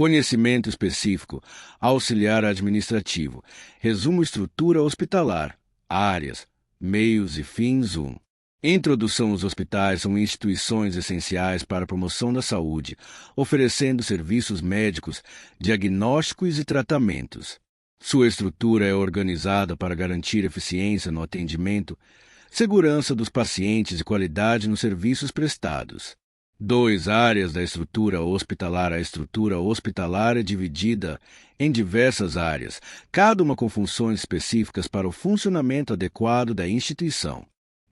Conhecimento específico, auxiliar administrativo, resumo estrutura hospitalar, áreas, meios e fins 1. Introdução: os hospitais são instituições essenciais para a promoção da saúde, oferecendo serviços médicos, diagnósticos e tratamentos. Sua estrutura é organizada para garantir eficiência no atendimento, segurança dos pacientes e qualidade nos serviços prestados. 2. Áreas da estrutura hospitalar. A estrutura hospitalar é dividida em diversas áreas, cada uma com funções específicas para o funcionamento adequado da instituição.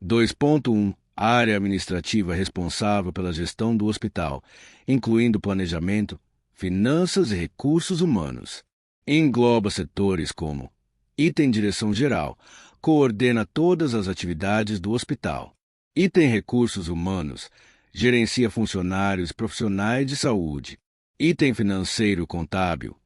2.1. Área administrativa responsável pela gestão do hospital, incluindo planejamento, finanças e recursos humanos. Engloba setores como: item direção geral, coordena todas as atividades do hospital. Item recursos humanos, gerencia funcionários e profissionais de saúde. Item financeiro contábil,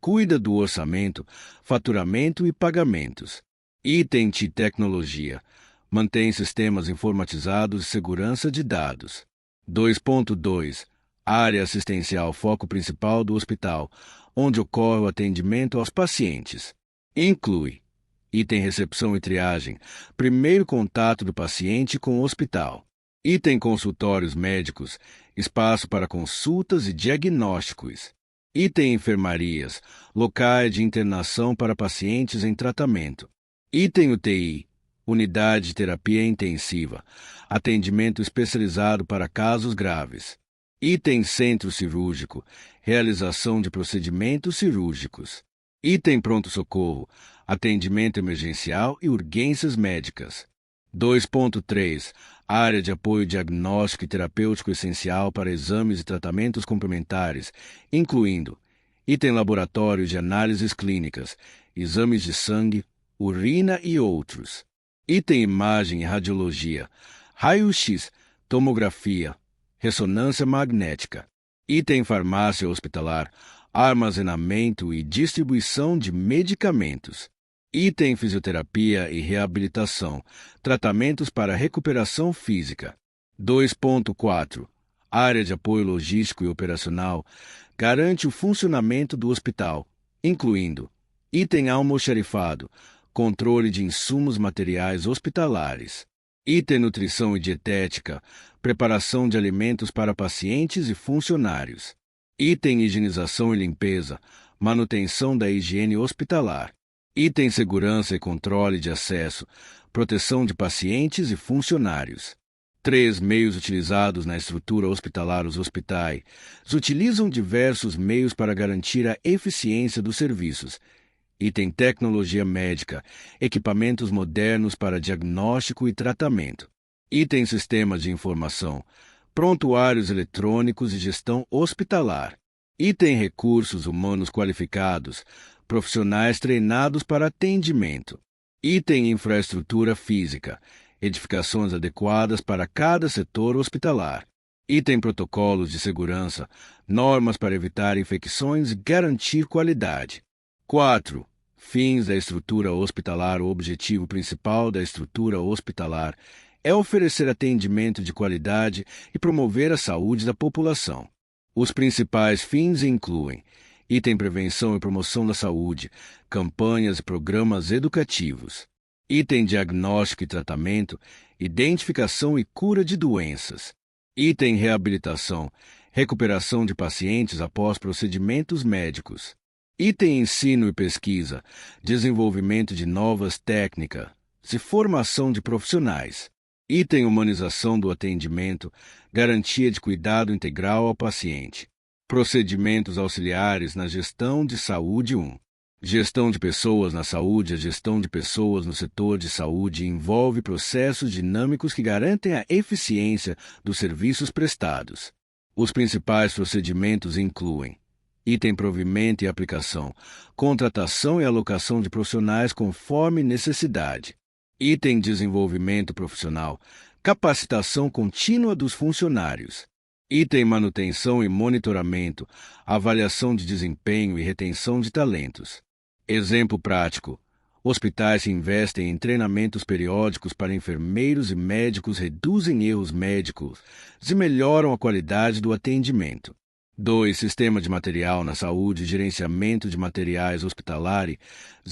cuida do orçamento, faturamento e pagamentos. Item de tecnologia, mantém sistemas informatizados e segurança de dados. 2.2. Área assistencial, foco principal do hospital, onde ocorre o atendimento aos pacientes. Inclui: item recepção e triagem, primeiro contato do paciente com o hospital. Item consultórios médicos, espaço para consultas e diagnósticos. Item enfermarias, locais de internação para pacientes em tratamento. Item UTI, unidade de terapia intensiva, atendimento especializado para casos graves. Item centro cirúrgico, realização de procedimentos cirúrgicos. Item pronto-socorro, atendimento emergencial e urgências médicas. 2.3. Área de apoio diagnóstico e terapêutico essencial para exames e tratamentos complementares, incluindo: item laboratório de análises clínicas, exames de sangue, urina e outros. Item imagem e radiologia, raio-x, tomografia, ressonância magnética. Item farmácia hospitalar, armazenamento e distribuição de medicamentos. Item fisioterapia e reabilitação, tratamentos para recuperação física. 2.4. Área de apoio logístico e operacional, garante o funcionamento do hospital, incluindo: item almoxarifado, controle de insumos materiais hospitalares. Item nutrição e dietética, preparação de alimentos para pacientes e funcionários. Item higienização e limpeza, manutenção da higiene hospitalar. Item segurança e controle de acesso, proteção de pacientes e funcionários. 3. Meios utilizados na estrutura hospitalar. Os hospitais utilizam diversos meios para garantir a eficiência dos serviços. Item tecnologia médica, equipamentos modernos para diagnóstico e tratamento. Item sistemas de informação, prontuários eletrônicos e gestão hospitalar. Item recursos humanos qualificados, profissionais treinados para atendimento. Item infraestrutura física, edificações adequadas para cada setor hospitalar. Item protocolos de segurança, normas para evitar infecções e garantir qualidade. 4. Fins da estrutura hospitalar. O objetivo principal da estrutura hospitalar é oferecer atendimento de qualidade e promover a saúde da população. Os principais fins incluem: item prevenção e promoção da saúde, campanhas e programas educativos. Item diagnóstico e tratamento, identificação e cura de doenças. Item reabilitação, recuperação de pacientes após procedimentos médicos. Item ensino e pesquisa, desenvolvimento de novas técnicas e formação de profissionais. Item humanização do atendimento, garantia de cuidado integral ao paciente. Procedimentos auxiliares na gestão de saúde 1. Gestão de pessoas na saúde. A gestão de pessoas no setor de saúde envolve processos dinâmicos que garantem a eficiência dos serviços prestados. Os principais procedimentos incluem: item provimento e aplicação, contratação e alocação de profissionais conforme necessidade. Item desenvolvimento profissional, capacitação contínua dos funcionários. Item manutenção e monitoramento, avaliação de desempenho e retenção de talentos. Exemplo prático: hospitais que investem em treinamentos periódicos para enfermeiros e médicos reduzem erros médicos e melhoram a qualidade do atendimento. 2. Sistema de material na saúde e gerenciamento de materiais hospitalares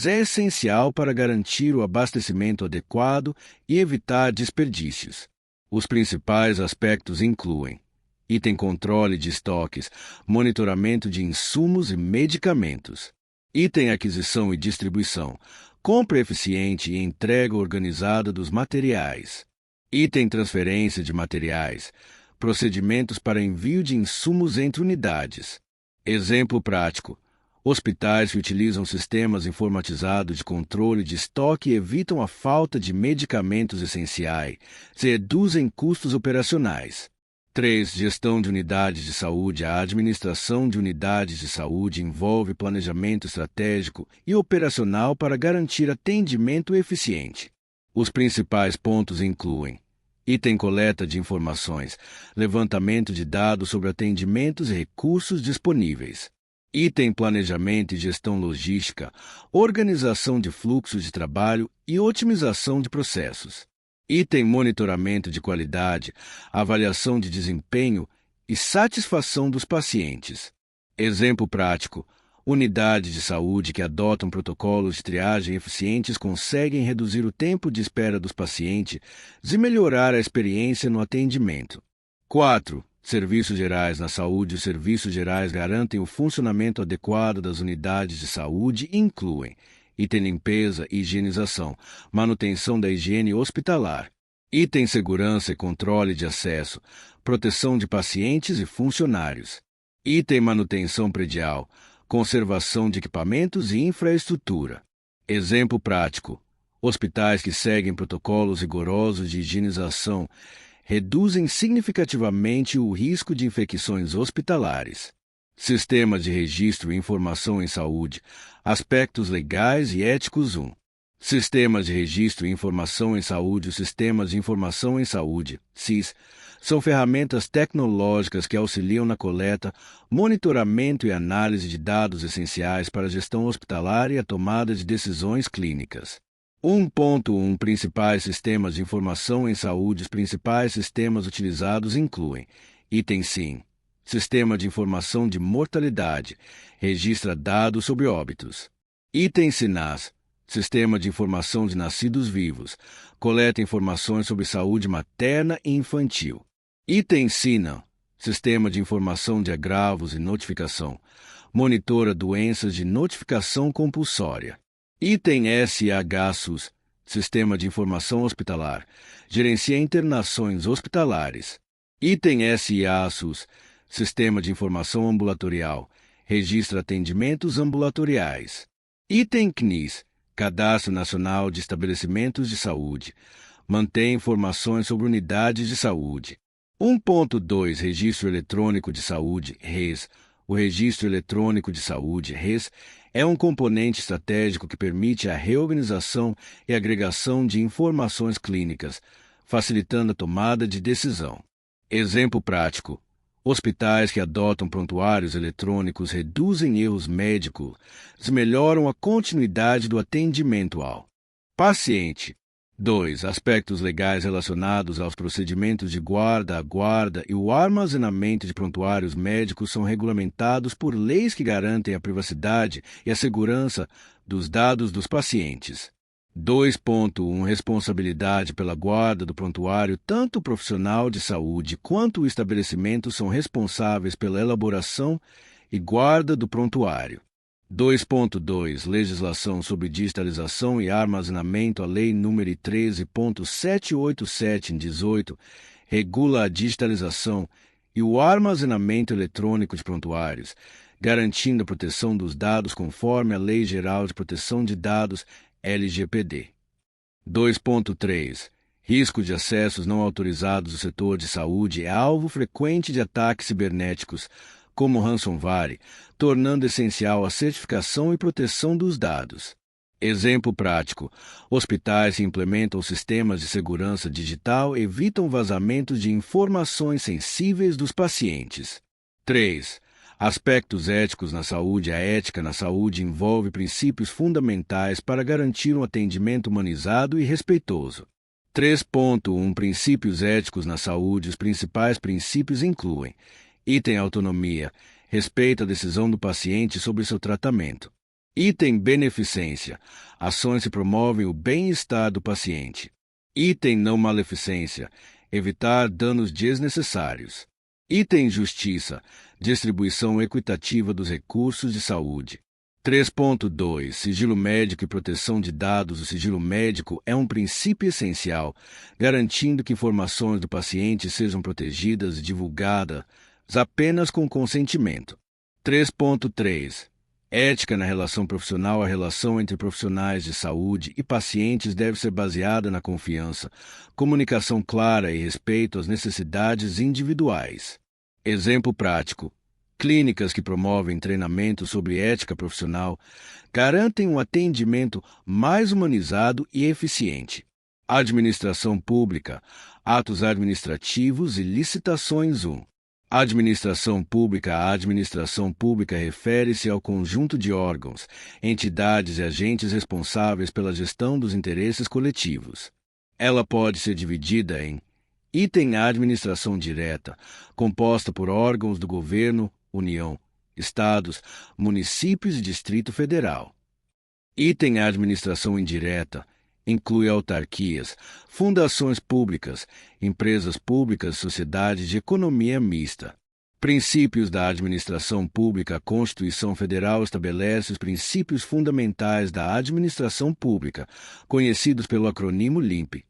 é essencial para garantir o abastecimento adequado e evitar desperdícios. Os principais aspectos incluem item controle de estoques, monitoramento de insumos e medicamentos. Item aquisição e distribuição, compra eficiente e entrega organizada dos materiais. Item transferência de materiais, procedimentos para envio de insumos entre unidades. Exemplo prático: hospitais que utilizam sistemas informatizados de controle de estoque evitam a falta de medicamentos essenciais e reduzem custos operacionais. 3. Gestão de unidades de saúde. A administração de unidades de saúde envolve planejamento estratégico e operacional para garantir atendimento eficiente. Os principais pontos incluem item coleta de informações, levantamento de dados sobre atendimentos e recursos disponíveis. Item planejamento e gestão logística, organização de fluxos de trabalho e otimização de processos. Item monitoramento de qualidade, avaliação de desempenho e satisfação dos pacientes. Exemplo prático: unidades de saúde que adotam protocolos de triagem eficientes conseguem reduzir o tempo de espera dos pacientes e melhorar a experiência no atendimento. 4. Serviços gerais na saúde. Os serviços gerais garantem o funcionamento adequado das unidades de saúde e incluem item limpeza e higienização, manutenção da higiene hospitalar. Item segurança e controle de acesso, proteção de pacientes e funcionários. Item manutenção predial, conservação de equipamentos e infraestrutura. Exemplo prático: hospitais que seguem protocolos rigorosos de higienização reduzem significativamente o risco de infecções hospitalares. Sistemas de registro e informação em saúde, aspectos legais e éticos. 1. Sistemas de registro e informação em saúde. Os sistemas de informação em saúde, SIS, são ferramentas tecnológicas que auxiliam na coleta, monitoramento e análise de dados essenciais para a gestão hospitalar e a tomada de decisões clínicas. 1.1 Principais sistemas de informação em saúde. Os principais sistemas utilizados incluem item SIM, Sistema de Informação de Mortalidade, registra dados sobre óbitos. Item SINAS, Sistema de Informação de Nascidos Vivos, coleta informações sobre saúde materna e infantil. Item SINA, Sistema de Informação de Agravos e Notificação, monitora doenças de notificação compulsória. Item SHSUS, Sistema de Informação Hospitalar, gerencia internações hospitalares. Item SIASUS, Sistema de Informação Ambulatorial, registra atendimentos ambulatoriais. Item CNIS, Cadastro Nacional de Estabelecimentos de Saúde, mantém informações sobre unidades de saúde. 1.2 Registro Eletrônico de Saúde, RES. O Registro Eletrônico de Saúde, RES, é um componente estratégico que permite a reorganização e agregação de informações clínicas, facilitando a tomada de decisão. Exemplo prático: hospitais que adotam prontuários eletrônicos reduzem erros médicos e melhoram a continuidade do atendimento ao paciente. 2. Aspectos legais relacionados aos procedimentos de guarda, a guarda e o armazenamento de prontuários médicos são regulamentados por leis que garantem a privacidade e a segurança dos dados dos pacientes. 2.1 Responsabilidade pela guarda do prontuário. Tanto o profissional de saúde quanto o estabelecimento são responsáveis pela elaboração e guarda do prontuário. 2.2 Legislação sobre digitalização e armazenamento. A Lei nº 13.787/18 regula a digitalização e o armazenamento eletrônico de prontuários, garantindo a proteção dos dados conforme a Lei Geral de Proteção de Dados, LGPD. 2.3 Risco de acessos não autorizados. O setor de saúde é alvo frequente de ataques cibernéticos, como ransomware, tornando essencial a certificação e proteção dos dados. Exemplo prático: hospitais que implementam sistemas de segurança digital evitam vazamentos de informações sensíveis dos pacientes. 3. Aspectos éticos na saúde. A ética na saúde envolve princípios fundamentais para garantir um atendimento humanizado e respeitoso. 3.1 Princípios éticos na saúde. Os principais princípios incluem item autonomia, Respeita a decisão do paciente sobre seu tratamento. Item beneficência. Ações que promovem o bem-estar do paciente. Item não maleficência. Evitar danos desnecessários. Item justiça. Distribuição equitativa dos recursos de saúde. 3.2 Sigilo médico e proteção de dados. O sigilo médico é um princípio essencial, garantindo que informações do paciente sejam protegidas e divulgadas apenas com consentimento. 3.3 Ética na relação profissional. A relação entre profissionais de saúde e pacientes deve ser baseada na confiança, comunicação clara e respeito às necessidades individuais. Exemplo prático. Clínicas que promovem treinamento sobre ética profissional garantem um atendimento mais humanizado e eficiente. Administração pública, atos administrativos e licitações 1. Administração pública. A administração pública refere-se ao conjunto de órgãos, entidades e agentes responsáveis pela gestão dos interesses coletivos. Ela pode ser dividida em item administração direta, composta por órgãos do governo, União, Estados, municípios e Distrito Federal. Item administração indireta, inclui autarquias, fundações públicas, empresas públicas, sociedades de economia mista. Princípios da administração pública. A Constituição Federal estabelece os princípios fundamentais da administração pública, conhecidos pelo acrônimo LIMP.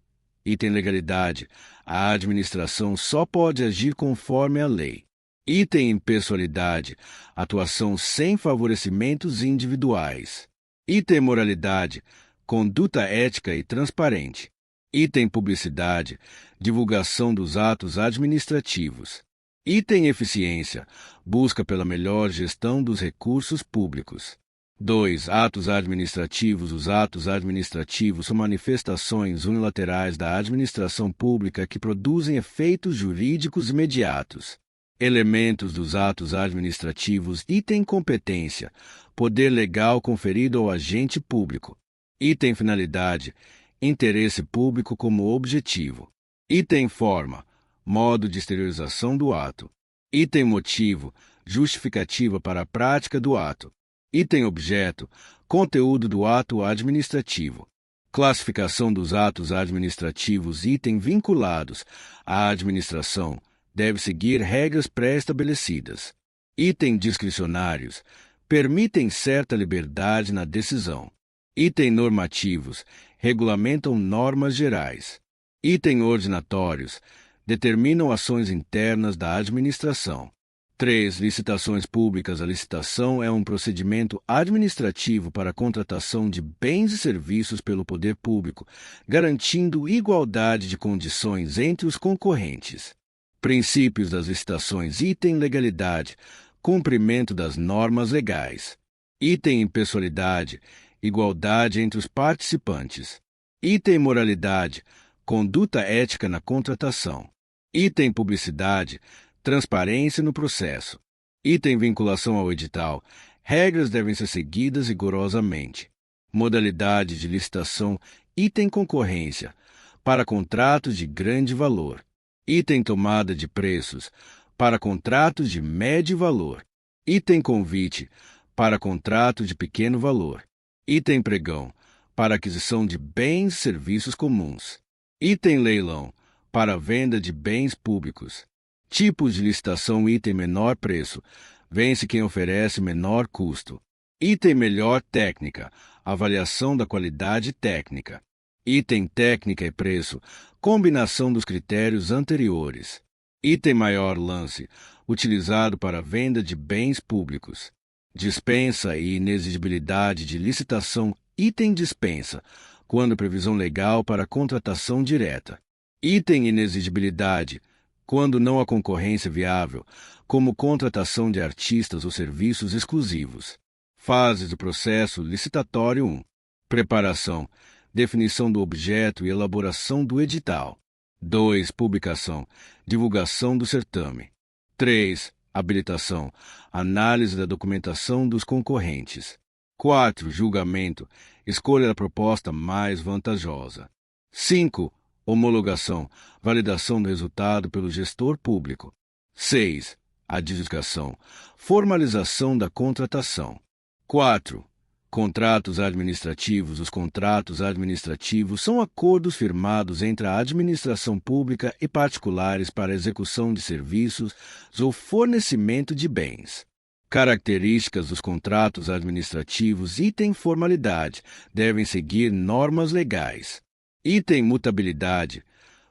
Item legalidade. A administração só pode agir conforme a lei. Item impessoalidade. Atuação sem favorecimentos individuais. Item moralidade. Conduta ética e transparente. Item publicidade. Divulgação dos atos administrativos. Item eficiência. Busca pela melhor gestão dos recursos públicos. 2. Atos administrativos. Os atos administrativos são manifestações unilaterais da administração pública que produzem efeitos jurídicos imediatos. Elementos dos atos administrativos. Item competência. Poder legal conferido ao agente público. Item finalidade. Interesse público como objetivo. Item forma. Modo de exteriorização do ato. Item motivo. Justificativa para a prática do ato. Item objeto. Conteúdo do ato administrativo. Classificação dos atos administrativos. Item vinculados. A administração deve seguir regras pré-estabelecidas. Item discricionários. Permitem certa liberdade na decisão. Item normativos. Regulamentam normas gerais. Item ordinatórios. Determinam ações internas da administração. 3. Licitações públicas. A licitação é um procedimento administrativo para a contratação de bens e serviços pelo poder público, garantindo igualdade de condições entre os concorrentes. Princípios das licitações. Item legalidade. Cumprimento das normas legais. Item impessoalidade. Igualdade entre os participantes. Item moralidade. Conduta ética na contratação. Item publicidade. Transparência no processo. Item vinculação ao edital. Regras devem ser seguidas rigorosamente. Modalidade de licitação. Item concorrência. Para contratos de grande valor. Item tomada de preços. Para contratos de médio valor. Item convite. Para contratos de pequeno valor. Item pregão. Para aquisição de bens e serviços comuns. Item leilão. Para venda de bens públicos. Tipos de licitação. Item menor preço. Vence quem oferece menor custo. Item melhor técnica. Avaliação da qualidade técnica. Item técnica e preço. Combinação dos critérios anteriores. Item maior lance. Utilizado para venda de bens públicos. Dispensa e inexigibilidade de licitação. Item dispensa. Quando previsão legal para contratação direta. Item inexigibilidade. Quando não há concorrência viável, como contratação de artistas ou serviços exclusivos. Fases do processo licitatório 1. Preparação. Definição do objeto e elaboração do edital. 2. Publicação. Divulgação do certame. 3. Habilitação. Análise da documentação dos concorrentes. 4. Julgamento. Escolha a proposta mais vantajosa. 5. Homologação. Validação do resultado pelo gestor público. 6. adjudicação, formalização da contratação. 4. Contratos administrativos. Os contratos administrativos são acordos firmados entre a administração pública e particulares para execução de serviços ou fornecimento de bens. Características dos contratos administrativos. Item formalidade. Devem seguir normas legais. Item mutabilidade.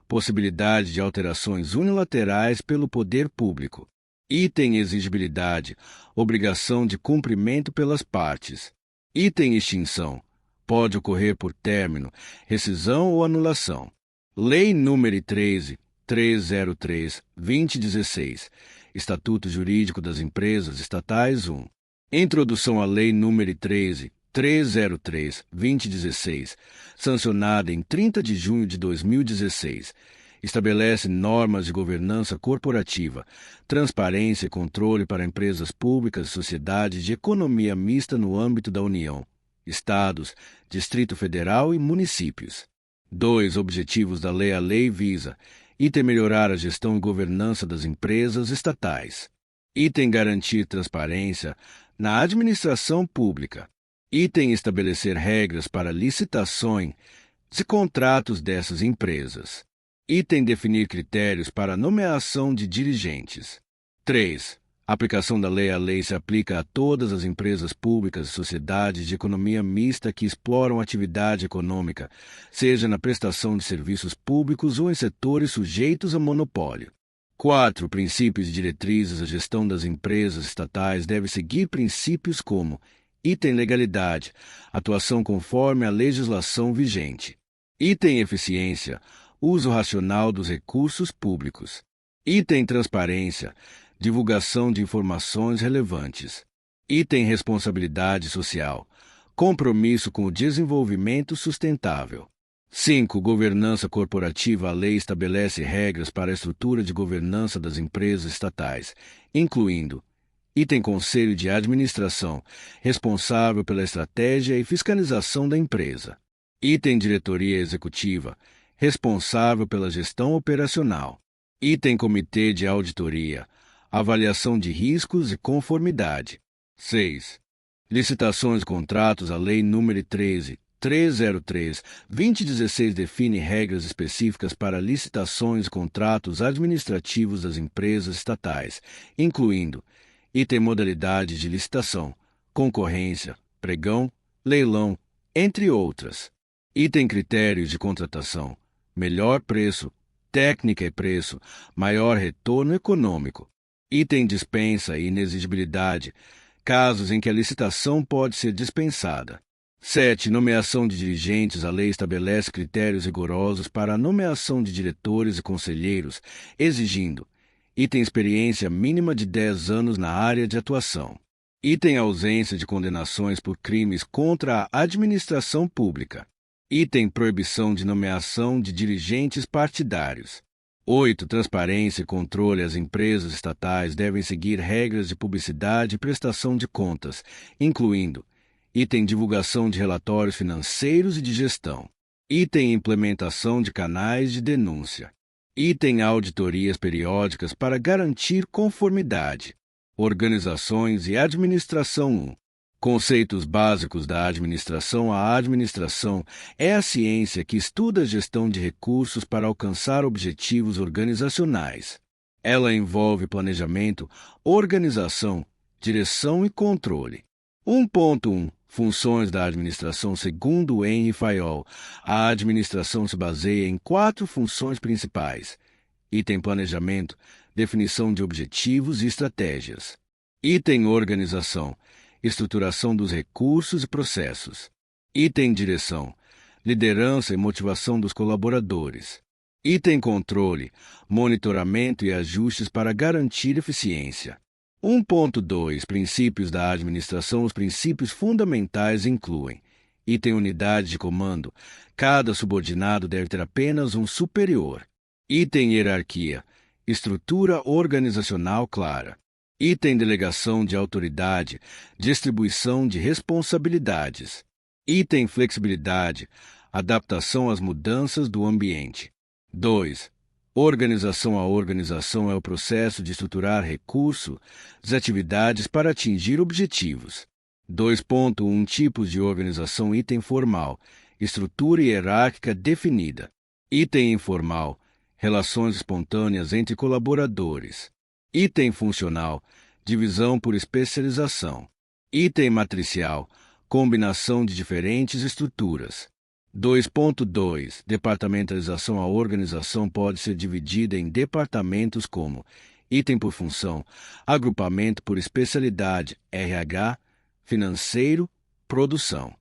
Possibilidade de alterações unilaterais pelo poder público. Item exigibilidade. Obrigação de cumprimento pelas partes. Item extinção. Pode ocorrer por término, rescisão ou anulação. Lei nº 13.303/2016. Estatuto Jurídico das Empresas Estatais 1. Introdução à Lei nº 13.303/2016, sancionada em 30 de junho de 2016. Estabelece normas de governança corporativa, transparência e controle para empresas públicas e sociedades de economia mista no âmbito da União, Estados, Distrito Federal e municípios. 2. Objetivos da lei. A lei visa: item melhorar a gestão e governança das empresas estatais. Item garantir transparência na administração pública. Item estabelecer regras para licitações e contratos dessas empresas. Item definir critérios para a nomeação de dirigentes. 3. Aplicação da lei. A lei se aplica a todas as empresas públicas e sociedades de economia mista que exploram atividade econômica, seja na prestação de serviços públicos ou em setores sujeitos a monopólio. 4. Princípios e diretrizes. A gestão das empresas estatais deve seguir princípios como: item legalidade, atuação conforme a legislação vigente. Item eficiência, uso racional dos recursos públicos. Item transparência, divulgação de informações relevantes. Item responsabilidade social, compromisso com o desenvolvimento sustentável. 5. Governança corporativa. A lei estabelece regras para a estrutura de governança das empresas estatais, incluindo: item conselho de administração, responsável pela estratégia e fiscalização da empresa. Item diretoria executiva, responsável pela gestão operacional. Item comitê de auditoria, avaliação de riscos e conformidade. 6. Licitações e contratos. A lei nº 13.303/2016 define regras específicas para licitações e contratos administrativos das empresas estatais, incluindo: item modalidade de licitação, concorrência, pregão, leilão, entre outras. Item critérios de contratação, melhor preço, técnica e preço, maior retorno econômico. Item dispensa e inexigibilidade, casos em que a licitação pode ser dispensada. 7. Nomeação de dirigentes. A lei estabelece critérios rigorosos para a nomeação de diretores e conselheiros, exigindo: item experiência mínima de 10 anos na área de atuação. Item ausência de condenações por crimes contra a administração pública. Item proibição de nomeação de dirigentes partidários. 8. Transparência e controle. As empresas estatais devem seguir regras de publicidade e prestação de contas, incluindo: item divulgação de relatórios financeiros e de gestão. Item implementação de canais de denúncia. Item auditorias periódicas para garantir conformidade. Organizações e administração 1. Conceitos básicos da administração. A administração é a ciência que estuda a gestão de recursos para alcançar objetivos organizacionais. Ela envolve planejamento, organização, direção e controle. 1.1. Funções da administração. Segundo Henry Fayol, a administração se baseia em 4 funções principais. Item planejamento, definição de objetivos e estratégias. Item organização, estruturação dos recursos e processos. Item direção, liderança e motivação dos colaboradores. Item controle, monitoramento e ajustes para garantir eficiência. 1.2. Princípios da administração. Os princípios fundamentais incluem: item unidade de comando. Cada subordinado deve ter apenas um superior. Item hierarquia. Estrutura organizacional clara. Item delegação de autoridade. Distribuição de responsabilidades. Item flexibilidade. Adaptação às mudanças do ambiente. 2. Organização. A organização é o processo de estruturar recursos e atividades para atingir objetivos. 2.1 Tipos de organização. Item formal. Estrutura hierárquica definida. Item informal. Relações espontâneas entre colaboradores. Item funcional. Divisão por especialização. Item matricial. Combinação de diferentes estruturas. 2.2 Departamentalização. A organização pode ser dividida em departamentos como item por função, agrupamento por especialidade, RH, financeiro, produção.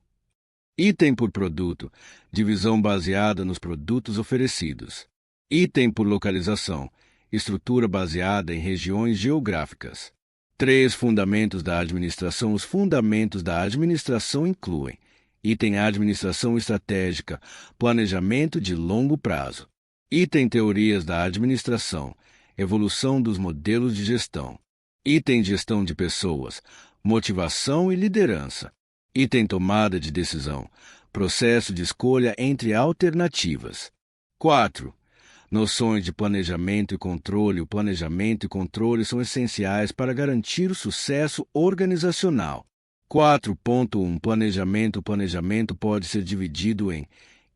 Item por produto, divisão baseada nos produtos oferecidos. Item por localização, estrutura baseada em regiões geográficas. 3 Fundamentos da administração. Os fundamentos da administração incluem item administração estratégica, planejamento de longo prazo. Item teorias da administração, evolução dos modelos de gestão. Item gestão de pessoas, motivação e liderança. Item tomada de decisão, processo de escolha entre alternativas. 4. Noções de planejamento e controle. O planejamento e controle são essenciais para garantir o sucesso organizacional. 4.1 Planejamento. O planejamento pode ser dividido em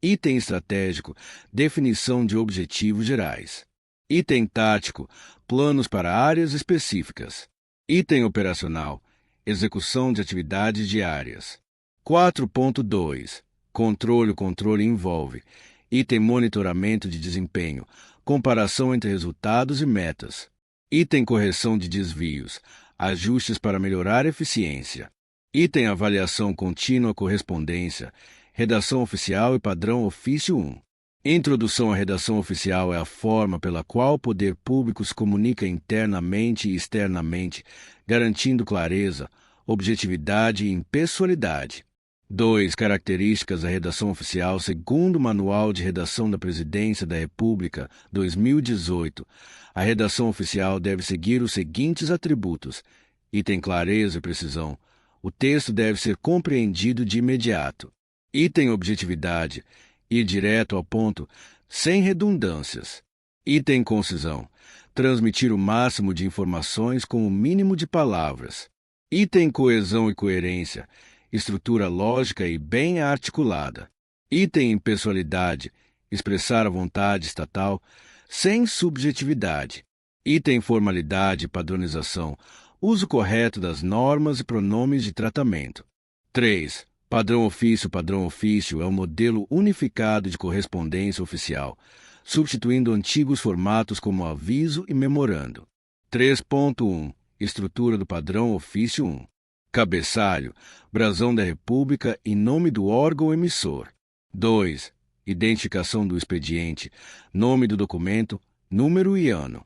item estratégico, definição de objetivos gerais. Item tático, planos para áreas específicas. Item operacional, execução de atividades diárias. 4.2 Controle. O controle envolve item monitoramento de desempenho, comparação entre resultados e metas. Item correção de desvios, ajustes para melhorar a eficiência. Item avaliação contínua, correspondência, redação oficial e padrão ofício 1. Introdução. A redação oficial é a forma pela qual o poder público se comunica internamente e externamente, garantindo clareza, objetividade e impessoalidade. 2. Características da redação oficial. Segundo o Manual de Redação da Presidência da República, 2018, a redação oficial deve seguir os seguintes atributos. Item clareza e precisão. O texto deve ser compreendido de imediato. Item objetividade. Ir direto ao ponto, sem redundâncias. Item concisão. Transmitir o máximo de informações com o mínimo de palavras. Item coesão e coerência. Estrutura lógica e bem articulada. Item impessoalidade. Expressar a vontade estatal, sem subjetividade. Item formalidade e padronização. Uso correto das normas e pronomes de tratamento. 3. Padrão ofício. Padrão ofício é um modelo unificado de correspondência oficial, substituindo antigos formatos como aviso e memorando. 3.1 Estrutura do padrão ofício 1. Cabeçalho, brasão da República e nome do órgão emissor. 2. Identificação do expediente, nome do documento, número e ano.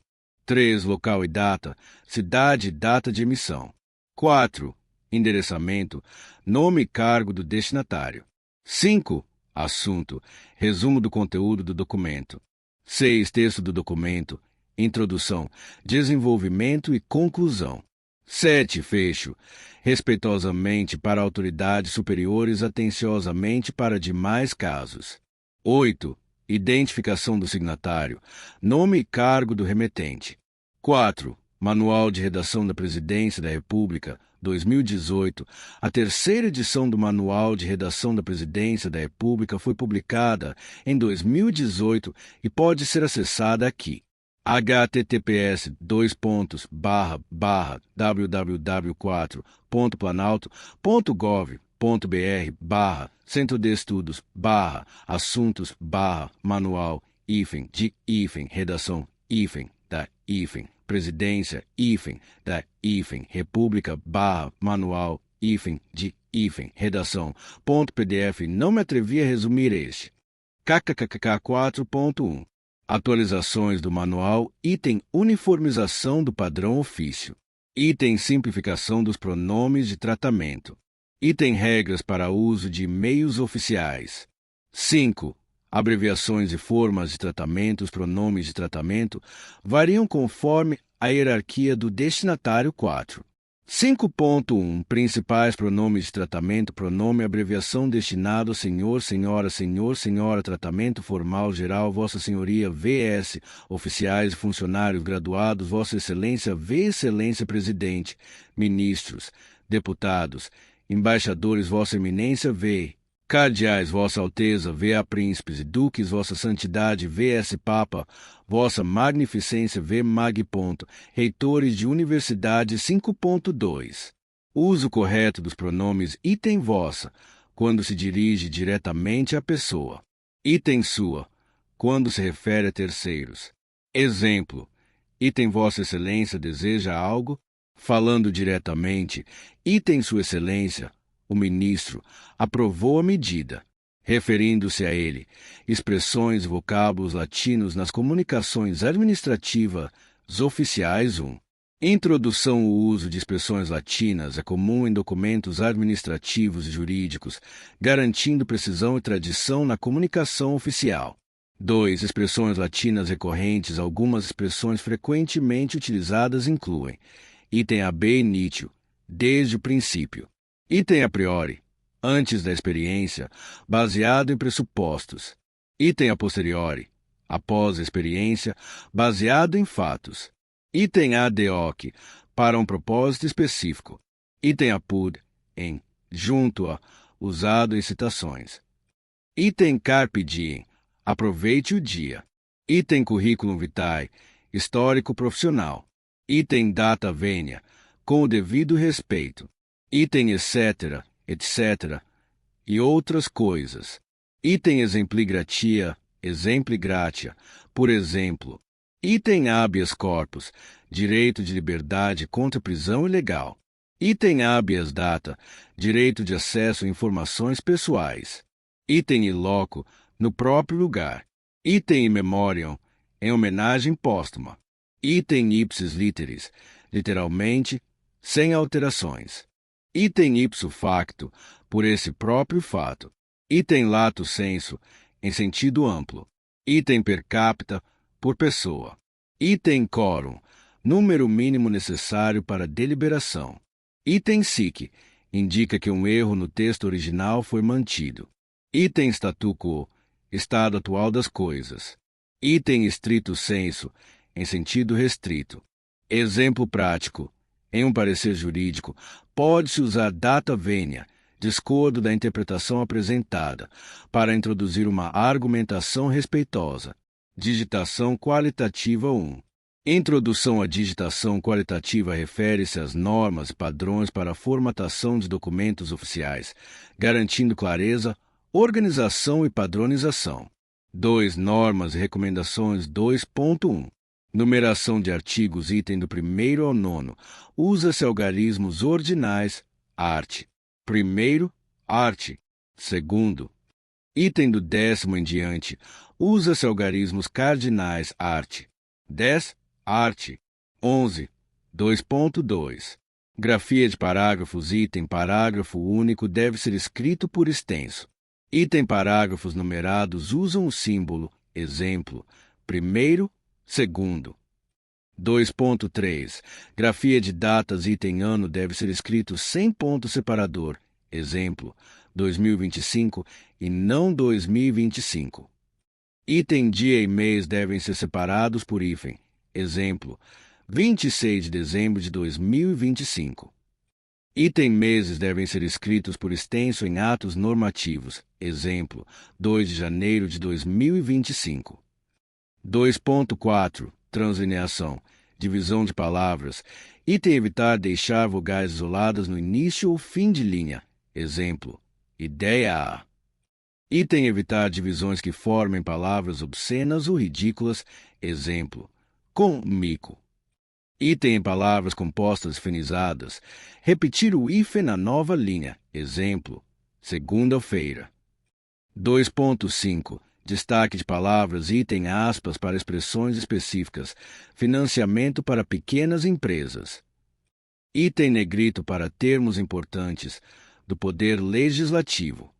3. Local e data, cidade e data de emissão. 4. Endereçamento, nome e cargo do destinatário. 5. Assunto, resumo do conteúdo do documento. 6. Texto do documento, introdução, desenvolvimento e conclusão. 7. Fecho, respeitosamente para autoridades superiores, atenciosamente para demais casos. 8. Identificação do signatário, nome e cargo do remetente. 4. Manual de Redação da Presidência da República, 2018. A terceira edição do Manual de Redação da Presidência da República foi publicada em 2018 e pode ser acessada aqui. https://www.planalto.gov.br/centro de estudos/assuntos/manual redação da presidência da república/manual de redação.pdf. Não me atrevi a resumir este. kkkk 4.1 Atualizações do manual. Item uniformização do padrão ofício. Item simplificação dos pronomes de tratamento. Item regras para uso de e-mails oficiais. 5. Abreviações e formas de tratamento. Os pronomes de tratamento variam conforme a hierarquia do destinatário. 4. 5.1 Principais pronomes de tratamento: pronome abreviação destinado: senhor, senhora, senhor, senhora. Tratamento formal geral: Vossa Senhoria, vs. Oficiais e funcionários graduados: Vossa Excelência, v. Excelência Presidente. Ministros, deputados, embaixadores: Vossa Eminência, v. Cardeais: Vossa Alteza, v.a. Príncipes e Duques: Vossa Santidade, vs. Papa, Vossa Magnificência, v. Mag. Reitores de Universidade. 5.2 Uso correto dos pronomes: item vossa, quando se dirige diretamente à pessoa; item sua, quando se refere a terceiros. Exemplo: item Vossa Excelência deseja algo. Falando diretamente: item Sua Excelência, o ministro, aprovou a medida. Referindo-se a ele: expressões e vocábulos latinos nas comunicações administrativas oficiais. Introdução: o uso de expressões latinas é comum em documentos administrativos e jurídicos, garantindo precisão e tradição na comunicação oficial. 2. Expressões latinas recorrentes. Algumas expressões frequentemente utilizadas incluem: item ab initio, desde o princípio; item a priori, antes da experiência, baseado em pressupostos; item a posteriori, após a experiência, baseado em fatos; item ad hoc, para um propósito específico; item apud, em, junto a, usado em citações; item carpe diem, aproveite o dia; item curriculum vitae, histórico profissional; item data venia, com o devido respeito; item etc., etc., e outras coisas; item exempli gratia, exempli gratia, por exemplo; item habeas corpus, direito de liberdade contra prisão ilegal; item habeas data, direito de acesso a informações pessoais; item in loco, no próprio lugar; item in memoriam, em homenagem póstuma; item ipsis literis, literalmente, sem alterações; item ipso facto, por esse próprio fato; item lato sensu, em sentido amplo; item per capita, por pessoa; item quorum, número mínimo necessário para deliberação; item sic, indica que um erro no texto original foi mantido; item statu quo, estado atual das coisas; item stricto sensu, em sentido restrito. Exemplo prático: em um parecer jurídico, pode-se usar data venia, discordo da interpretação apresentada, para introduzir uma argumentação respeitosa. Digitação qualitativa. Introdução à digitação qualitativa refere-se às normas e padrões para a formatação de documentos oficiais, garantindo clareza, organização e padronização. 2. Normas e recomendações. 2.1 Numeração de artigos. Item do 1º ao 9º. Usa-se algarismos ordinais, art. 1º, art. 2º. Item do 10º em diante. Usa-se algarismos cardinais, art. 10, art. 11. 2.2 Grafia de parágrafos. Item parágrafo único deve ser escrito por extenso. Item parágrafos numerados usam o símbolo, exemplo, 1º, 2º. 2.3 Grafia de datas. Item ano deve ser escrito sem ponto separador, exemplo, 2025 e não 2025. Item dia e mês devem ser separados por hífen, exemplo, 26 de dezembro de 2025. Item meses devem ser escritos por extenso em atos normativos, exemplo, 2 de janeiro de 2025. 2.4 Translineação, divisão de palavras. Item evitar deixar vogais isoladas no início ou fim de linha, exemplo, ideia a. Item evitar divisões que formem palavras obscenas ou ridículas, exemplo, comico. Item em palavras compostas fenizadas, repetir o hífen na nova linha, exemplo, segunda-feira. 2.5 Destaque de palavras. Item aspas para expressões específicas, financiamento para pequenas empresas. Item negrito para termos importantes, do Poder Legislativo.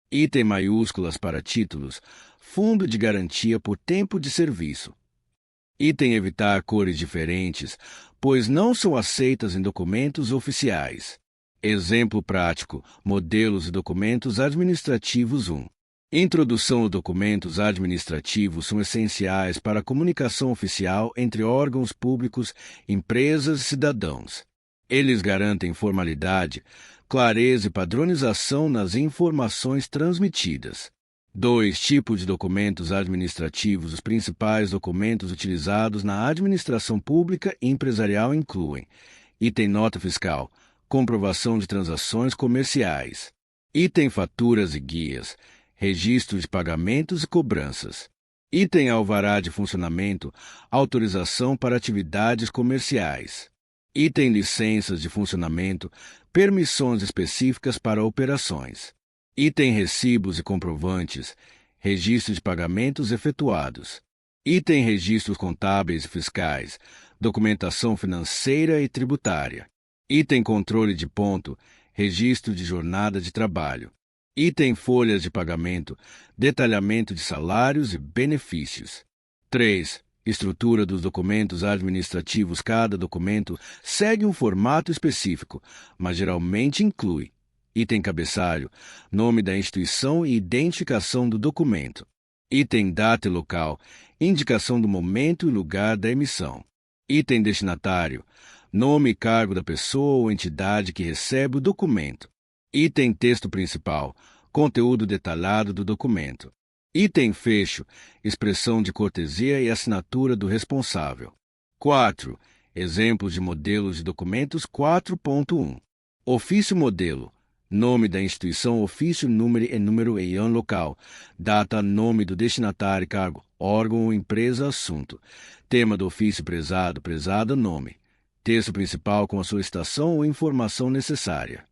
Item maiúsculas para títulos, fundo de garantia por tempo de serviço. Item evitar cores diferentes, pois não são aceitas em documentos oficiais. Exemplo prático: modelos e documentos administrativos 1. Introdução aos documentos administrativos são essenciais para a comunicação oficial entre órgãos públicos, empresas e cidadãos. Eles garantem formalidade, clareza e padronização nas informações transmitidas. 2. Tipos de documentos administrativos. Os principais documentos utilizados na administração pública e empresarial incluem: item nota fiscal, comprovação de transações comerciais, item faturas e guias, registro de pagamentos e cobranças, item alvará de funcionamento, autorização para atividades comerciais, item licenças de funcionamento, permissões específicas para operações, item recibos e comprovantes, registro de pagamentos efetuados, item registros contábeis e fiscais, documentação financeira e tributária, item controle de ponto, registro de jornada de trabalho, item folhas de pagamento, detalhamento de salários e benefícios. 3. Estrutura dos documentos administrativos. Cada documento segue um formato específico, mas geralmente inclui: item cabeçalho, nome da instituição e identificação do documento. Item data e local, indicação do momento e lugar da emissão. Item destinatário, nome e cargo da pessoa ou entidade que recebe o documento. Item texto principal, conteúdo detalhado do documento. Item fecho, expressão de cortesia e assinatura do responsável. 4. Exemplos de modelos de documentos 4.1. Ofício modelo. Nome da instituição, ofício, número e ano local. Data, nome do destinatário, cargo, órgão ou empresa, assunto. Tema do ofício prezado, prezada, nome. Texto principal com a solicitação ou informação necessária.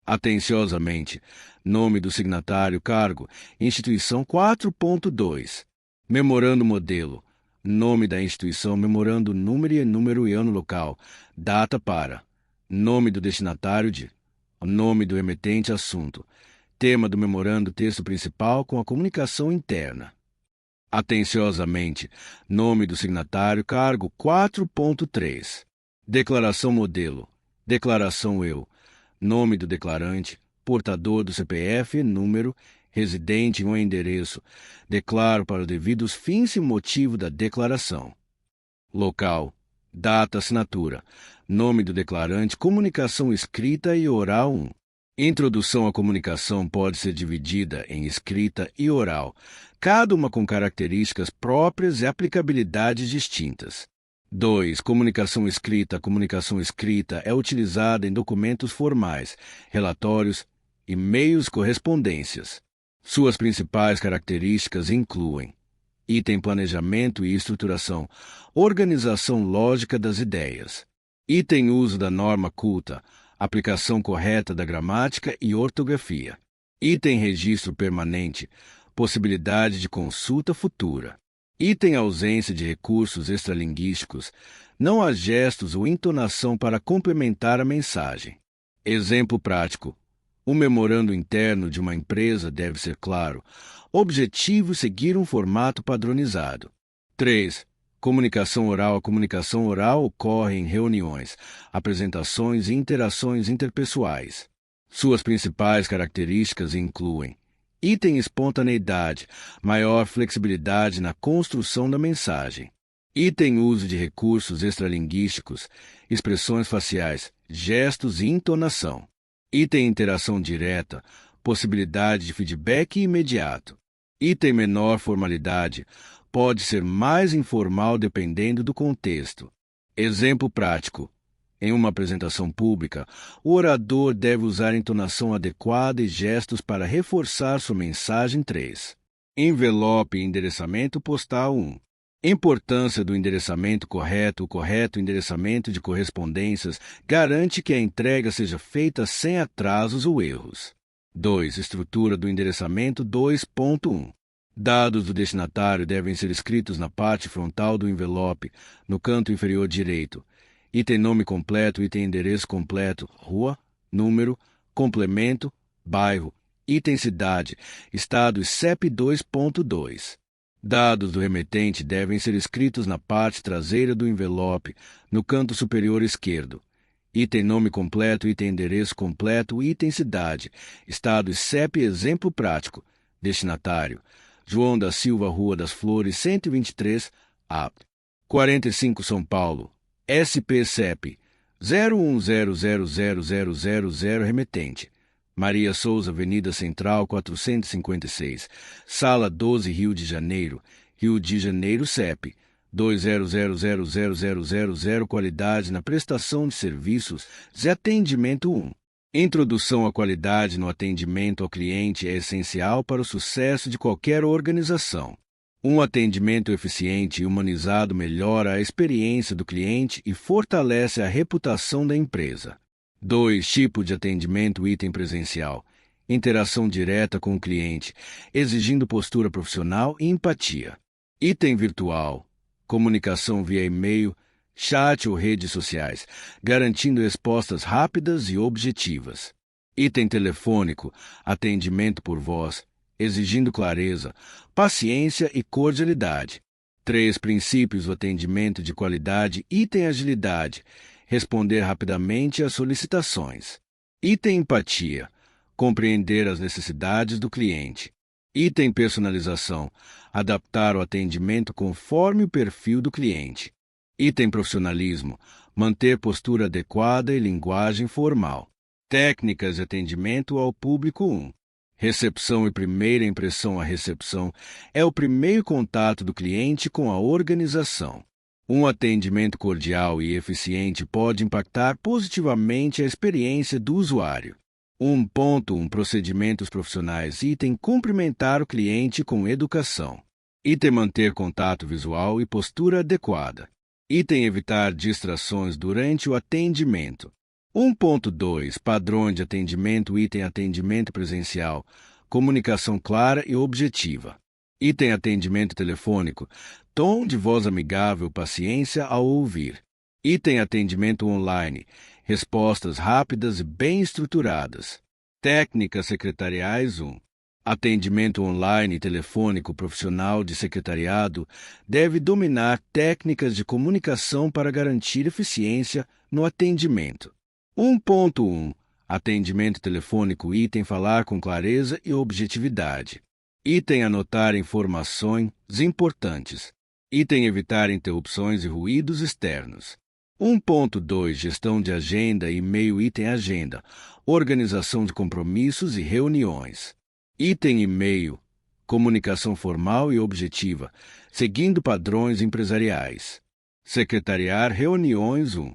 Atenciosamente. Nome do signatário, cargo, instituição 4.2. Memorando modelo. Nome da instituição, memorando, número e ano local. Data para. Nome do destinatário de. Nome do emitente, assunto. Tema do memorando, texto principal com a comunicação interna. Atenciosamente. Nome do signatário, cargo 4.3. Declaração modelo. Declaração eu. Nome do declarante, portador do CPF, número, residente ou endereço. Declaro para os devidos fins e motivo da declaração. Local. Data, assinatura. Nome do declarante, comunicação escrita e oral 1. Introdução à comunicação pode ser dividida em escrita e oral, cada uma com características próprias e aplicabilidades distintas. 2. Comunicação escrita. A comunicação escrita é utilizada em documentos formais, relatórios, e-mails, correspondências. Suas principais características incluem: item planejamento e estruturação, organização lógica das ideias. Item uso da norma culta, aplicação correta da gramática e ortografia. Item registro permanente, possibilidade de consulta futura. Item ausência de recursos extralinguísticos, não há gestos ou entonação para complementar a mensagem. Exemplo prático. O memorando interno de uma empresa deve ser claro, objetivo e seguir um formato padronizado. 3. Comunicação oral. A comunicação oral ocorre em reuniões, apresentações e interações interpessoais. Suas principais características incluem: item espontaneidade, maior flexibilidade na construção da mensagem. Item uso de recursos extralinguísticos, expressões faciais, gestos e entonação. Item interação direta, possibilidade de feedback imediato. Item menor formalidade, pode ser mais informal dependendo do contexto. Exemplo prático. Em uma apresentação pública, o orador deve usar entonação adequada e gestos para reforçar sua mensagem. 3. Envelope e endereçamento postal 1. Importância do endereçamento correto. O correto endereçamento de correspondências garante que a entrega seja feita sem atrasos ou erros. 2. Estrutura do endereçamento 2.1. Dados do destinatário devem ser escritos na parte frontal do envelope, no canto inferior direito. Item nome completo, item endereço completo, rua, número, complemento, bairro, item cidade, estado e CEP 2.2. Dados do remetente devem ser escritos na parte traseira do envelope, no canto superior esquerdo. Item nome completo, item endereço completo, item cidade, estado e CEP exemplo prático. Destinatário: João da Silva, Rua das Flores, 123, A. 45 São Paulo. SP-CEP 01000000 remetente: Maria Souza, Avenida Central, 456, Sala 12, Rio de Janeiro, CEP 200000000 Qualidade na prestação de serviços e atendimento 1. Introdução à qualidade no atendimento ao cliente é essencial para o sucesso de qualquer organização. Um atendimento eficiente e humanizado melhora a experiência do cliente e fortalece a reputação da empresa. 2. Tipo de atendimento. Item presencial: interação direta com o cliente, exigindo postura profissional e empatia. Item virtual: comunicação via e-mail, chat ou redes sociais, garantindo respostas rápidas e objetivas. Item telefônico: atendimento por voz, exigindo clareza, paciência e cordialidade. 3. Princípios do atendimento de qualidade. Item agilidade: responder rapidamente às solicitações. Item empatia: compreender as necessidades do cliente. Item personalização: adaptar o atendimento conforme o perfil do cliente. Item profissionalismo: manter postura adequada e linguagem formal. Técnicas de atendimento ao público 1. Recepção e primeira impressão. A recepção é o primeiro contato do cliente com a organização. Um atendimento cordial e eficiente pode impactar positivamente a experiência do usuário. 1.1 Procedimentos profissionais. Item cumprimentar o cliente com educação. Item manter contato visual e postura adequada. Item evitar distrações durante o atendimento. 1.2 Padrões de atendimento. Item atendimento presencial, comunicação clara e objetiva. Item atendimento telefônico, tom de voz amigável, paciência ao ouvir. Item atendimento online, respostas rápidas e bem estruturadas. Técnicas secretariais 1. Atendimento online e telefônico. Profissional de secretariado deve dominar técnicas de comunicação para garantir eficiência no atendimento. 1.1 Atendimento telefônico. Item falar com clareza e objetividade. Item anotar informações importantes. Item evitar interrupções e ruídos externos. 1.2 Gestão de agenda e e-mail. Item agenda, organização de compromissos e reuniões. Item e-mail, comunicação formal e objetiva, seguindo padrões empresariais. Secretariar reuniões 1.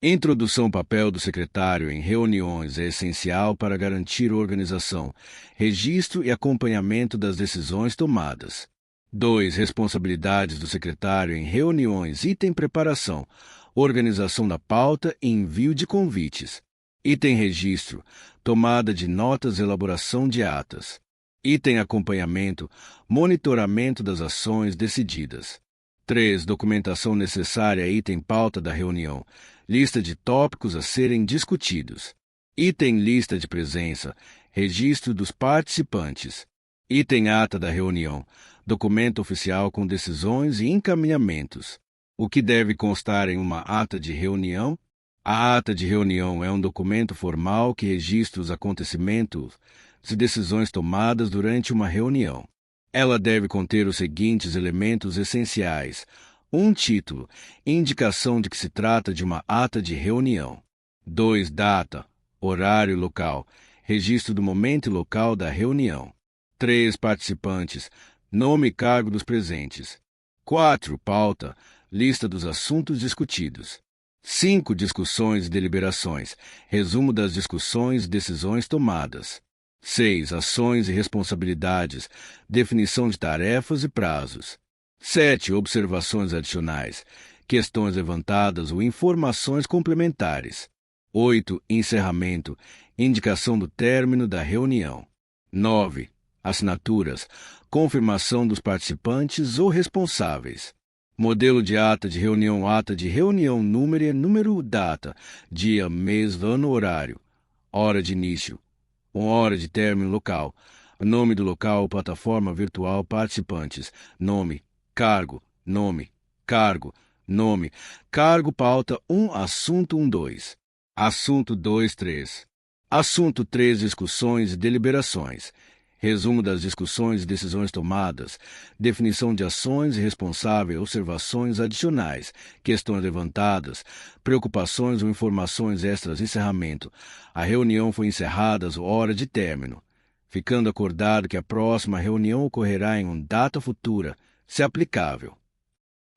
Introdução. Papel do secretário em reuniões é essencial para garantir organização, registro e acompanhamento das decisões tomadas. 2. Responsabilidades do secretário em reuniões. Item preparação, organização da pauta e envio de convites. Item registro, tomada de notas e elaboração de atas. Item acompanhamento, monitoramento das ações decididas. 3. Documentação necessária. Item pauta da reunião, lista de tópicos a serem discutidos. Item lista de presença, registro dos participantes. Item ata da reunião, documento oficial com decisões e encaminhamentos. O que deve constar em uma ata de reunião? A ata de reunião é um documento formal que registra os acontecimentos e decisões tomadas durante uma reunião. Ela deve conter os seguintes elementos essenciais: um título, indicação de que se trata de uma ata de reunião. 2. Data, horário e local, registro do momento e local da reunião. 3. Participantes, nome e cargo dos presentes. 4. Pauta, lista dos assuntos discutidos. 5. Discussões e deliberações, resumo das discussões e decisões tomadas. 6. Ações e responsabilidades, definição de tarefas e prazos. 7. Observações adicionais, questões levantadas ou informações complementares. 8. Encerramento, indicação do término da reunião. 9. Assinaturas, confirmação dos participantes ou responsáveis. Modelo de ata de reunião, número, data, dia, mês, ano, horário, hora de início, hora de término, local, nome do local ou plataforma virtual, participantes, nome, cargo, cargo, pauta 1, assunto 1.2, assunto 2.3, assunto 3, discussões e deliberações, resumo das discussões e decisões tomadas, definição de ações e responsável, observações adicionais, questões levantadas, preocupações ou informações extras, encerramento. A reunião foi encerrada às hora de término, ficando acordado que a próxima reunião ocorrerá em uma data futura, se aplicável.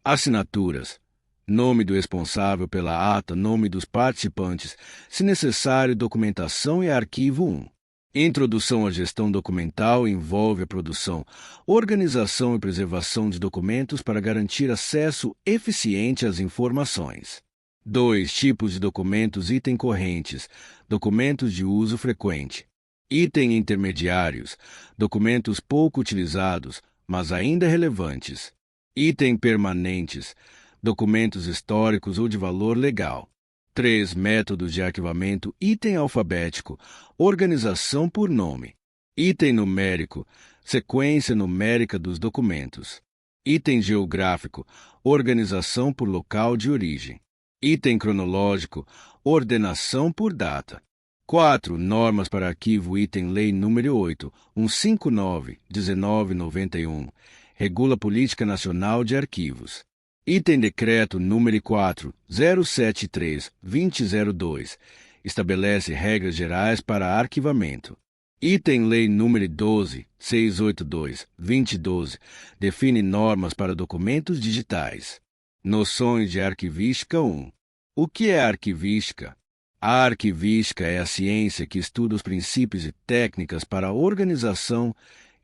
Assinaturas. Nome do responsável pela ata, nome dos participantes, se necessário, documentação e arquivo 1. Introdução à gestão documental envolve a produção, organização e preservação de documentos para garantir acesso eficiente às informações. 2. Tipos de documentos. Item correntes, documentos de uso frequente. Item intermediários, documentos pouco utilizados, mas ainda relevantes. Item permanentes, documentos históricos ou de valor legal. 3. Métodos de arquivamento. Item alfabético, organização por nome. Item numérico, sequência numérica dos documentos. Item geográfico, organização por local de origem. Item cronológico, ordenação por data. 4. Normas para arquivo. Item Lei nº 8, 159/1991. Regula a Política Nacional de Arquivos. Item Decreto número 4, 073/2002. Estabelece regras gerais para arquivamento. Item Lei número 12, 682/2012. Define normas para documentos digitais. Noções de arquivística 1. O que é arquivística? A arquivística é a ciência que estuda os princípios e técnicas para a organização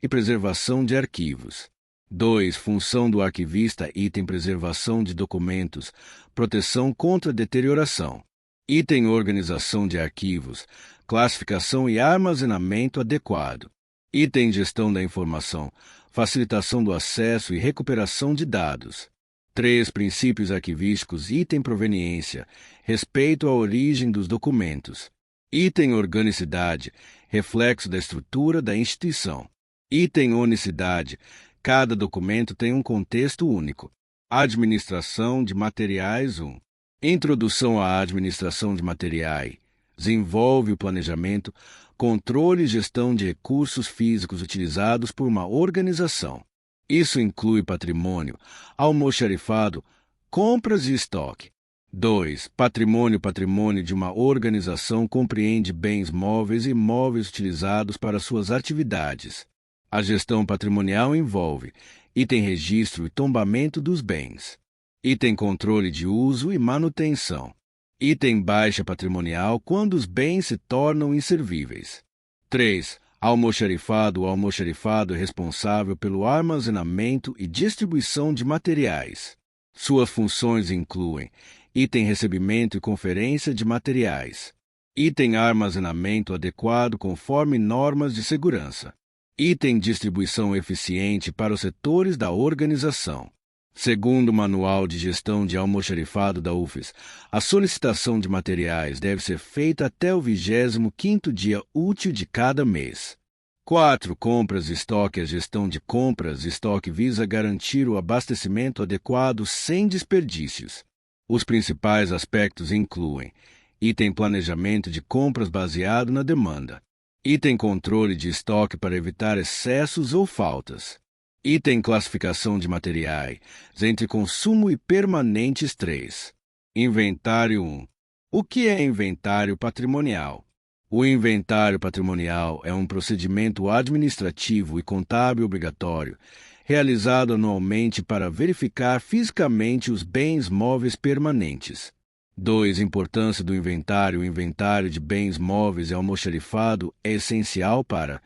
e preservação de arquivos. 2. Função do arquivista. Item preservação de documentos, proteção contra deterioração. Item organização de arquivos, classificação e armazenamento adequado. Item gestão da informação, facilitação do acesso e recuperação de dados. 3. Princípios arquivísticos. Item proveniência, respeito à origem dos documentos. Item organicidade, reflexo da estrutura da instituição. Item unicidade, cada documento tem um contexto único. Administração de materiais 1. Introdução à administração de materiais. Desenvolve o planejamento, controle e gestão de recursos físicos utilizados por uma organização. Isso inclui patrimônio, almoxarifado, compras e estoque. 2. Patrimônio. Patrimônio de uma organização compreende bens móveis e imóveis utilizados para suas atividades. A gestão patrimonial envolve item registro e tombamento dos bens. Item controle de uso e manutenção. Item baixa patrimonial quando os bens se tornam inservíveis. 3. Almoxarifado. O almoxarifado é responsável pelo armazenamento e distribuição de materiais. Suas funções incluem item recebimento e conferência de materiais. Item armazenamento adequado conforme normas de segurança. Item distribuição eficiente para os setores da organização. Segundo o Manual de Gestão de Almoxarifado da UFES, a solicitação de materiais deve ser feita até o 25º dia útil de cada mês. 4. Compras e estoque. A gestão de compras e estoque visa garantir o abastecimento adequado sem desperdícios. Os principais aspectos incluem item planejamento de compras baseado na demanda. Item controle de estoque para evitar excessos ou faltas. Item classificação de materiais entre consumo e permanentes 3. Inventário 1. O que é inventário patrimonial? O inventário patrimonial é um procedimento administrativo e contábil obrigatório, realizado anualmente para verificar fisicamente os bens móveis permanentes. 2. Importância do inventário. O inventário de bens móveis e almoxarifado é essencial para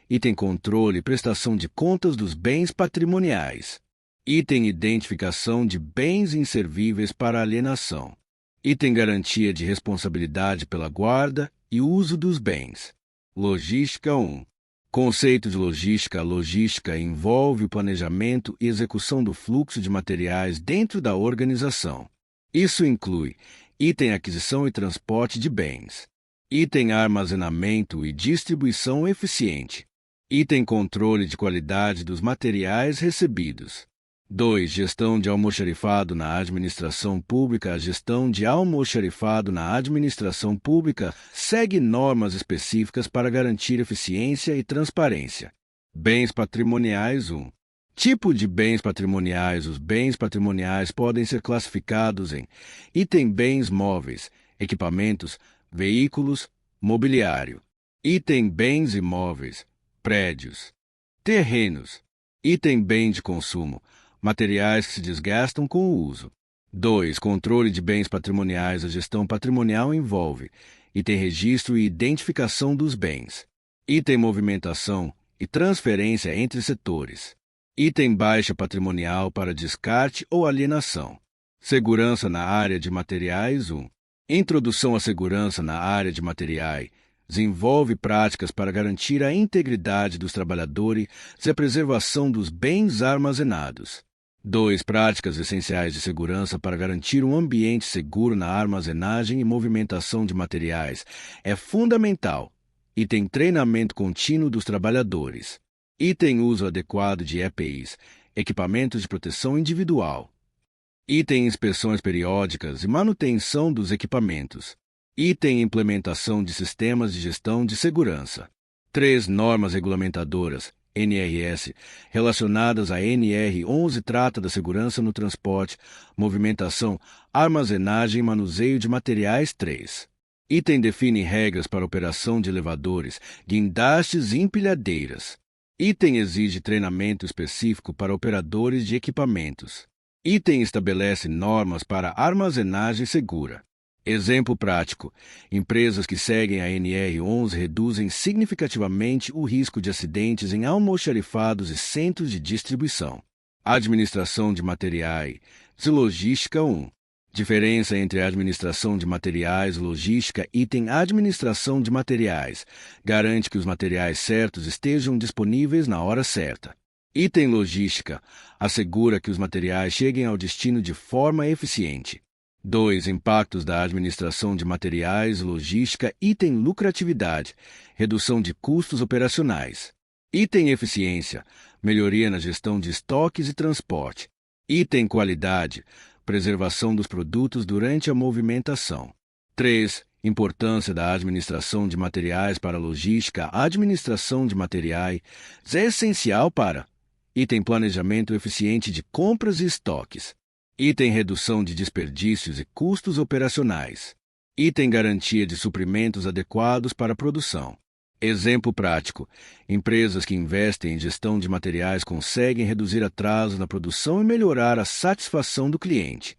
item controle e prestação de contas dos bens patrimoniais. Item identificação de bens inservíveis para alienação. Item garantia de responsabilidade pela guarda e uso dos bens. Logística 1. Conceito de logística. A logística envolve o planejamento e execução do fluxo de materiais dentro da organização. Isso inclui item aquisição e transporte de bens. Item armazenamento e distribuição eficiente. Item controle de qualidade dos materiais recebidos. 2. Gestão de almoxarifado na administração pública. A gestão de almoxarifado na administração pública segue normas específicas para garantir eficiência e transparência. Bens patrimoniais 1. Tipo de bens patrimoniais. Os bens patrimoniais podem ser classificados em item bens móveis, equipamentos, veículos, mobiliário. Item bens imóveis, prédios, terrenos. Item bem de consumo, materiais que se desgastam com o uso. 2. Controle de bens patrimoniais. A gestão patrimonial envolve item registro e identificação dos bens. Item movimentação e transferência entre setores. Item baixa patrimonial para descarte ou alienação. Segurança na área de materiais 1. Introdução à segurança na área de materiais. Desenvolve práticas para garantir a integridade dos trabalhadores e a preservação dos bens armazenados. 2. Práticas essenciais de segurança para garantir um ambiente seguro na armazenagem e movimentação de materiais. É fundamental. Item treinamento contínuo dos trabalhadores. Item uso adequado de EPIs, equipamentos de proteção individual. Item inspeções periódicas e manutenção dos equipamentos. Item implementação de sistemas de gestão de segurança. 3. Normas regulamentadoras, NRS, relacionadas à NR11 trata da segurança no transporte, movimentação, armazenagem e manuseio de materiais 3. Item define regras para operação de elevadores, guindastes e empilhadeiras. Item exige treinamento específico para operadores de equipamentos. Item estabelece normas para armazenagem segura. Exemplo prático: empresas que seguem a NR11 reduzem significativamente o risco de acidentes em almoxarifados e centros de distribuição. Administração de materiais e logística 1. Diferença entre administração de materiais e logística. Item administração de materiais garante que os materiais certos estejam disponíveis na hora certa. Item logística assegura que os materiais cheguem ao destino de forma eficiente. 2. Impactos da administração de materiais e logística. Item lucratividade, redução de custos operacionais. Item eficiência, melhoria na gestão de estoques e transporte. Item qualidade, preservação dos produtos durante a movimentação. 3. Importância da administração de materiais para a logística. A administração de materiais é essencial para item planejamento eficiente de compras e estoques. Item redução de desperdícios e custos operacionais. Item garantia de suprimentos adequados para a produção. Exemplo prático: empresas que investem em gestão de materiais conseguem reduzir atrasos na produção e melhorar a satisfação do cliente.